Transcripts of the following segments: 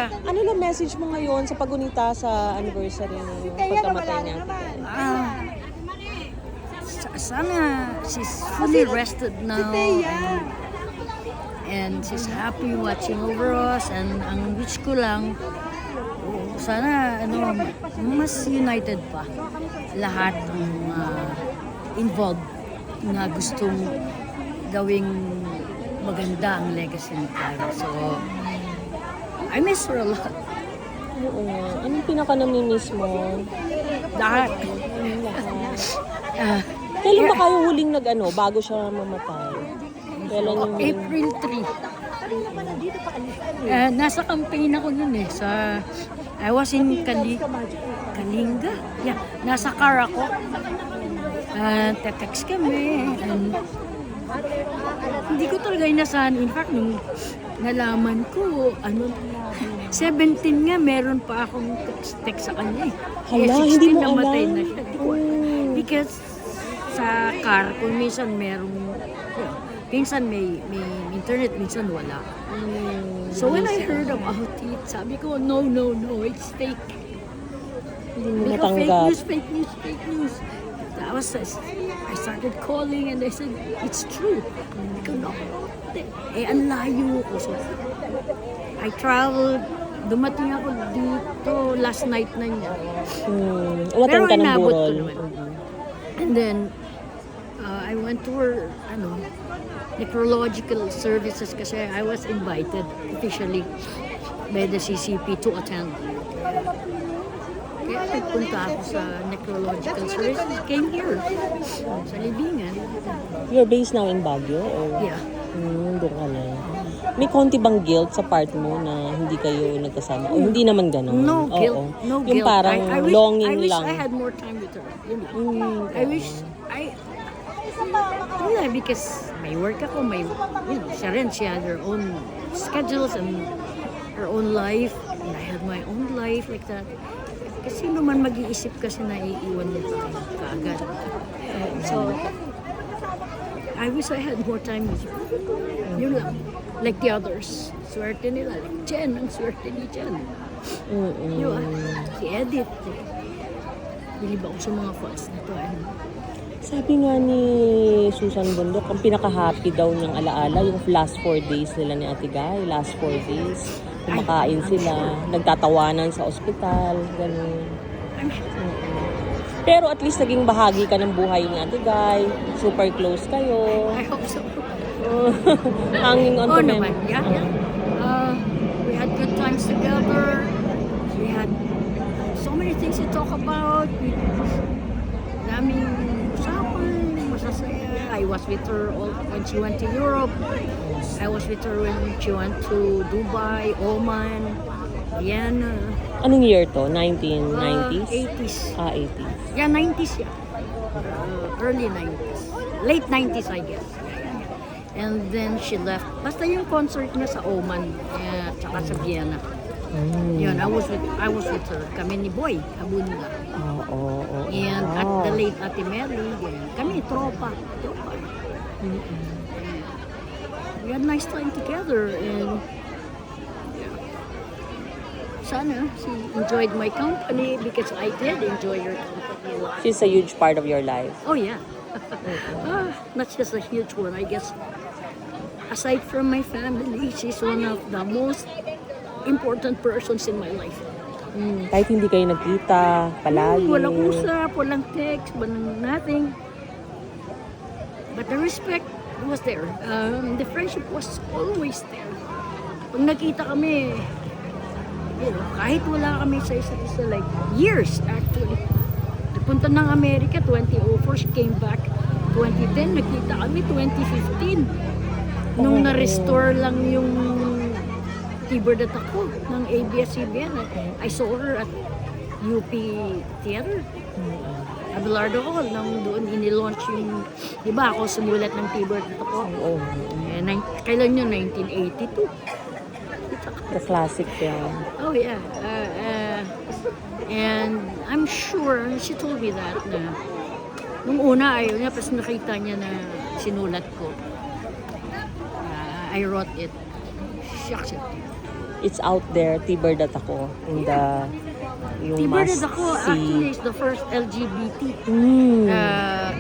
Ano lang message mo ngayon sa pagunita sa anniversary ng pagkamatay niya? Sana she's fully rested now and she's happy watching over us, and ang wish ko lang sana mas united pa lahat ng involved na gustong gawing maganda ang legacy ni Clara. So I miss her a lot. Oo nga. Anong pinaka-namimiss mo? Lahat. Kailan ba kayo huling bago siya mamatay? Kailan yung April 3. Nasa campaign ako nun I was in Kalinga. Yeah, nasa car ako. Text kami. And hindi ko talaga inasahan. In fact, nung nalaman ko, 17 nga, meron pa akong text sa kanya eh. Hala, 16 hindi mo namatay alam? na siya. Because sa car, kung minsan minsan may internet, minsan wala. So when I heard about it, sabi ko, no, it's fake. Hindi mo Because matanggap. fake news. I started calling and they said, it's true. Sabi ko, no. Ang layo ko. So, I traveled, dumating ako dito last night na niya. Uwatan ka ng inabot ko burol. naman. And then, I went to her, necrological services kasi I was invited officially by the CCP to attend. Kaya nagpunta ako sa necrological services, came here, sa Libingan. You're based now in Baguio? Or? Yeah. Doon ka na. May konti bang guilt sa part mo na hindi kayo nagkasama? O hindi naman gano'n? No guilt. Oo. No Yung guilt. parang I longing wish lang. I had more time with her. I wish because may work ako, she had her own schedules and her own life, and I had my own life like that. Kasi sino man mag-iisip kasi na iiwan mo tayo kaagad. So, I wish I had more time with her. Yun lang. Like the others. Swerte nila. Like Jen, ang swerte ni Jen. Si Edith. Bilib ako sa mga fans na to. Sabi nga ni Susan Bundok, ang pinaka-happy daw niyang alaala, yung last 4 days nila ni Ate Guy. Last 4 days. Kumakain sila, nagtatawanan sa ospital, gano'n. Pero at least naging bahagi ka ng buhay ni Ate Guy. Super close kayo. I hope so. Hanging on to naman. Yeah. We had good times together. We had so many things to talk about. Daming usapan, masasaya. I was with her when she went to Europe. I was with her when she went to Dubai, Oman, Vienna. Anong year to? 1990s? 80s. 80s. Yeah, 90s, yeah. Early 90s. Late 90s, I guess. And then she left. Basta yung concert niya sa Oman, tsaka sa Vienna. Yun, I was with her. Kami ni Boy, Abunda. And at the late Ate Meli, kami, tropa. We had a nice time together, and sana she enjoyed my company because I did enjoy her company a lot. She's a huge part of your life. Oh yeah. Not just a huge one, I guess. Aside from my family, she's one of the most important persons in my life. Kahit hindi kayo nagkita, palagi. Walang usap, walang text, walang nothing. But the respect was there. The friendship was always there. Pag nakita kami, kahit wala kami sa isa't isa, like years actually. Nagpunta ng Amerika, 2004, she came back 2010, nakita kami 2015. Nung na-restore lang yung keyboard at ako ng ABS-CBN, I saw her at UP Theater. Abelardo Hall, nang doon inilaunch yung, di ba ako sumulat ng keyboard at ako. Kailan yun? 1982. The classic film. Oh yeah. And I'm sure, she told me that na nung una ayaw niya, tapos nakita niya na sinulat ko. I wrote it. Shucks it. It's out there, T-Bird at ako, in the, yung T-Bird must at ako actually see. is the first LGBT Mm.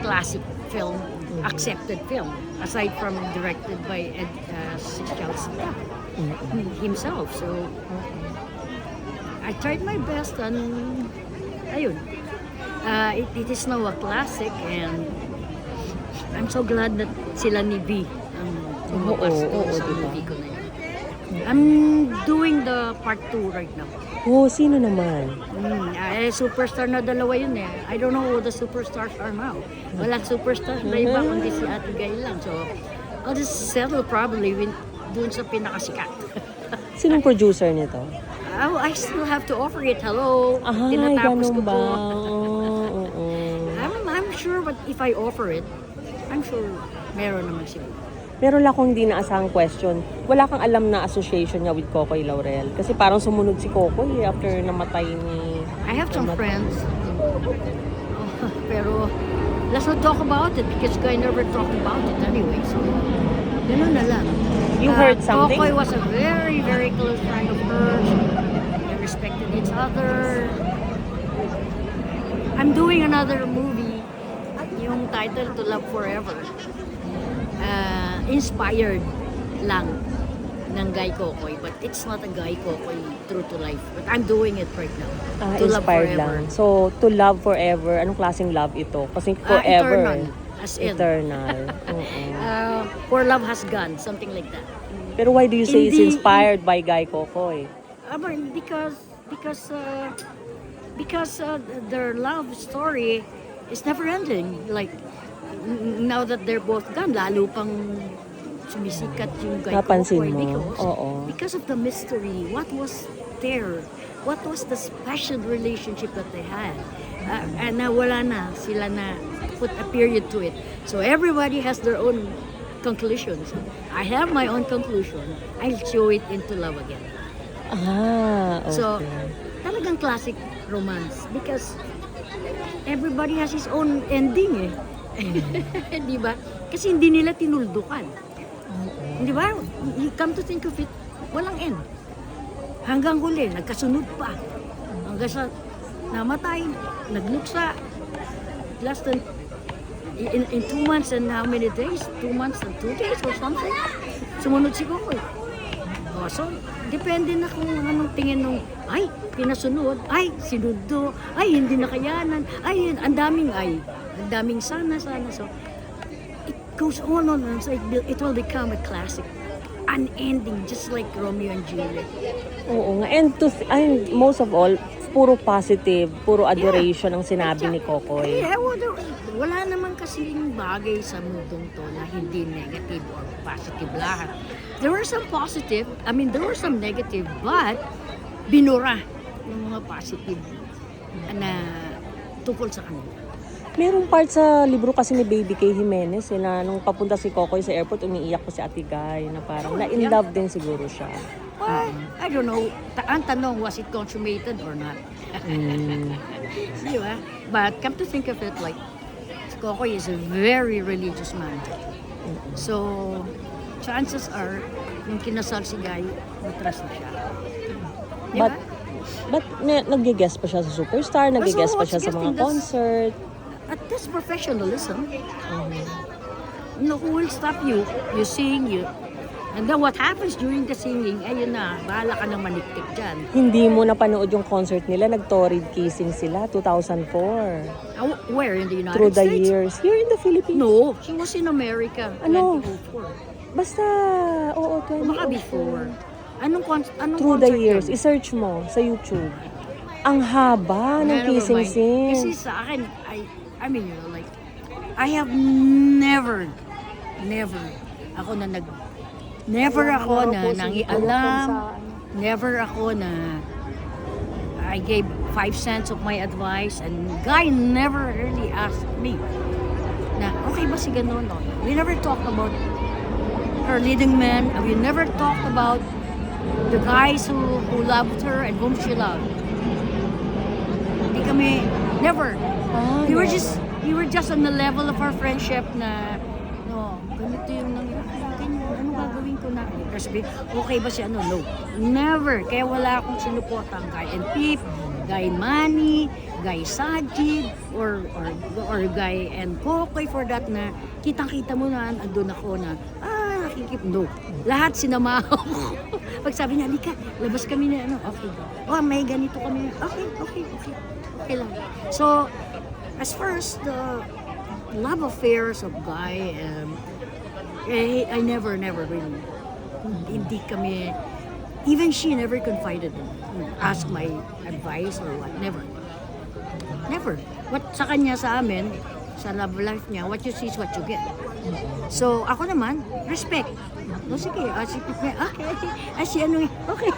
classic film, accepted film, aside from directed by Chalcita himself. So, I tried my best and ayun. It is now a classic and I'm so glad that sila ni B ang lumabas Oo, sa diba? movie ko na yun. I'm doing the part 2 right now. Oh, sino naman? Superstar na dalawa yun eh. I don't know who the superstars are now. Wala superstar na iba kundi si Ate Guy lang. So, I'll just settle probably dun sa pinakasikat. Sinong producer nito? I still have to offer it. Hello. Ay, Tinatapos ganun ko ba? po. Oo. I'm sure but if I offer it, I'm sure meron naman siguro. Meron lang akong hindi naasahang question. Wala kang alam na association niya with Kokoy Laurel? Kasi parang sumunod si Kokoy after namatay ni... I have some friends. Pero let's not talk about it because Guy never talked about it anyway. So, ganun na lang. You heard something? Kokoy was a very, very close friend of hers. They respected each other. I'm doing another movie. Yung title, To Love Forever. Inspired lang ng Guy Kokoy. But it's not a Guy Kokoy true to life. But I'm doing it right now. To Love Inspired Forever. lang. So, to love forever. Anong klaseng love ito? Kasi forever. Eternal. As in. Eternal. Oo. For love has gone. Something like that. Pero why do you say it's Hindi- inspired by Guy Kokoy? Because their love story is never ending. Like now that they're both gone, lalo pang sumisikat yung Guy Napansin Kokoy mo? Oo. because of the mystery. What was there? What was the special relationship that they had? And nawala na, sila na put a period to it. So everybody has their own conclusions. I have my own conclusion. I'll show it into love again. Okay. So, talagang classic romance because everybody has his own ending eh. Di ba? Kasi hindi nila tinuldukan. Di ba? You come to think of it, walang end. Hanggang huli, nagkasunod pa. Hanggang sa namatay, nagluksa. Less than in 2 months and how many days? 2 months and 2 days or something. Sumunod si Kokoy. So, depende na kung anong tingin nung, ay, pinasunod, ay, sinundo, ay, hindi nakayanan, ay, ang daming sana. So, it goes on. So it will become a classic. Unending, just like Romeo and Juliet. Oo nga. And most of all, puro positive, puro adoration ang sinabi ni Kokoy. Wala naman kasing bagay sa mundong to na hindi negative or positive lahat. There were some positive, there were some negative, but binura yung mga positive na tungkol sa kanila. Merong part sa libro kasi ni Baby K. Jimenez na nung papunta si Kokoy sa airport, umiiyak po si Ate Guy na parang na-in love din siguro siya. Well, I don't know. Ang tanong, was it consummated or not? Di ba? But come to think of it, like, Kokoy is a very religious man. So, chances are, yung kinasal si Guy, matras na siya. Di ba? But nag-guest pa siya sa Superstar, nag-guest pa siya sa mga guesting, concert. At that's professionalism. No, who will stop you? You sing, and then what happens during the singing, ayun na, bahala ka nang maniktik dyan. Hindi mo napanood yung concert nila, nag-torrid kissing sila, 2004. Where? In the United Through the States? years. Here in the Philippines. No, she was in America. Ano? 2004. Basta, oo, 2004. Baka before. Anong Through the concert years. yun? I-search mo sa YouTube. Ang haba ng Never kissing mind. scene. Kasi sa akin, I mean, like, I have never ako na nangialam, never ako na I gave 5 cents of my advice, and Guy never really asked me na, okay ba si ganon? No? We never talked about her leading men, and we never talked about the guys who loved her and whom she loved. Hindi kami, never. We were just on the level of our friendship na, no, ganito yung nangyari, ganyan, ano gagawin ko na? Sabi, okay ba si ano? No. Never. Kaya wala akong sinuportang Guy and Pip, Guy Manny, Guy Sajid, or Guy and Kokoy for that na kitang-kita mo na andun ako na nakikip. No. Lahat sinama ako. Pag sabi niya, Lika, labas kami na ano. Okay. Oh, may ganito kami. Okay. Okay lang. So, as far as the love affairs of Guy, I never really, hindi kami, even she never confided in me, ask my advice or what, never. What sa kanya, sa amin, sa love life niya, what you see is what you get. So, ako naman, respect. No, sige, si Pip niya, okay. Si ano, okay.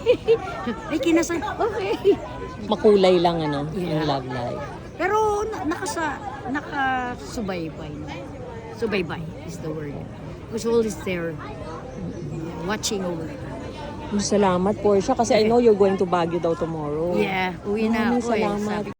Ay, kinasal, okay. Makulay lang ano, Yeah. yung love life. Pero nakasubaybay. Subaybay is the word. Who's always there, watching over. Salamat, Portia, kasi I know you're going to Baguio daw tomorrow. Yeah, uwi na Maraming ako eh. salamat. Sabi